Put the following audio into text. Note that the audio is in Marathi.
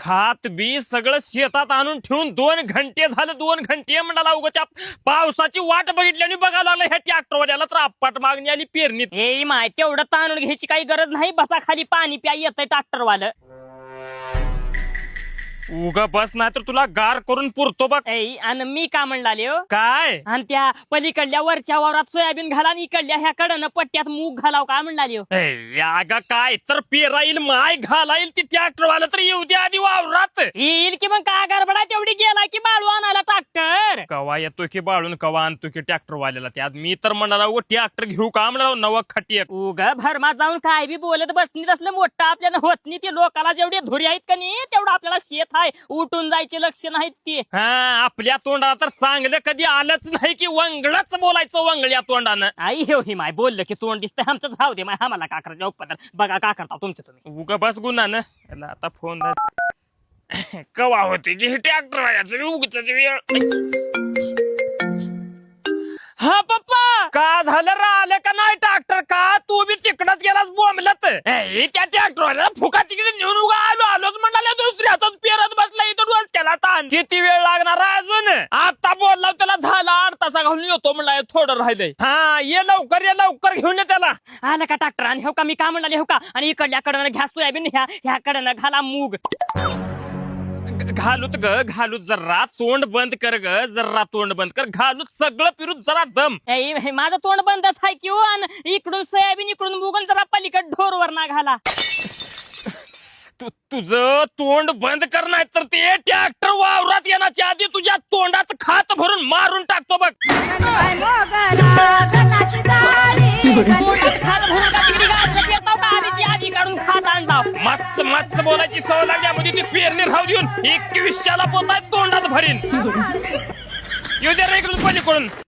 खात बी सगळं शेतात आणून ठेवून 2 घंटे झालं. 2 घंटे म्हणाला उगा त्या पावसाची वाट बघितल्याने बघायला लागला ह्या ट्रॅक्टरवाल्याला तर आपट मागणी आली पेरणीत. ए माय तेवढं ताणून घ्यायची काही गरज नाही. बसा खाली पाणी प्या येतंय ट्रॅक्टरवालं. उगा बस नाही तर तुला गार करून पुरतो बघ. ए आणि मी का म्हणलाले हो काय आणि त्या पलीकडल्या वरच्या वावरात सोयाबीन घाला आणि इकडल्या ह्या कडनं पट्ट्यात मूग घालाव का म्हणलाले हो. अगं काय तर पेरा येईल माय घाला येईल ती ट्रॅक्टरवाला तर येऊ दे आधी वावरात. येईल की मग का गडबडा तेवढी गेला की बाळू आणायला ट्रॅक्टर. कवा येतो की बाळून कवा आणतो की ट्रॅक्टरवाल्याला. त्यात मी तर म्हणाला ट्रॅक्टर घेऊ का म्हणाला नवा खटी. उग भरमा जाऊन काय बी बोलत बसनी असलं मोठं आपल्याला होत नाही. ते लोकाला जेवढे धुरी आहेत का नाही तेवढं आपल्याला शेत आहे. उठून जायचे लक्ष नाहीत ते. हा आपल्या तोंडाला तर चांगलं कधी आलंच नाही की वंगडच बोलायचं वंगळ्या तोंडानं. आई हे ही माय बोललं की तोंड दिसतंय आमचं राहू दे माय. आम्हाला का करायचं उपदार बघा का करता तुमचं तुम्ही. उगा बस गुन्हानं याला आता फोन कवा होते की ट्रॅक्टर वाल्याचं उगच वेळ. हा पप्पा का झालं राहिलं का नाही ट्रॅक्टर का तू बी तिकडच गेलास बोंबलत. त्या ट्रॅक्टरवाल्याला फुका तिकडे नेऊन उगा आलोच म्हणाले. दुसऱ्या हातात पेरत बसला इथं रोज केला ताण. किती वेळ लागणार अजून. आता बोलला त्याला झाला 8 तासा घालून येतो म्हणला. थोडं राहिलंय. हा ये लवकर घेऊन ये त्याला. आलं का ट्रॅक्टर आणि हो का मी का म्हणले हो का. आणि इकडल्या कडनं घ्या सोयाबीन ह्या कडनं घाला मूग. घालूत जरा तोंड बंद कर ग. जरा तोंड बंद कर. घालूत सगळं फिरूत जरा दम. माझं तोंड बंदच आहे की हो. आणि इकडून सोयाबीन इकडून मूग जरा पलीकड ढोरवर ना घाला. तुझं तोंड बंद कर नाही तर ते ट्रॅक्टर वावरात येण्याच्या आधी तुझ्या तोंडात खात भरून मारून टाकतो बघ. आजी काढून खात आणला. मत्स बोलायची सवय लागल्यामध्ये ती पेरणी राहू देऊन 21ला पोताय तोंडात भरीन. येऊ दे रे इकडून पलीकडून.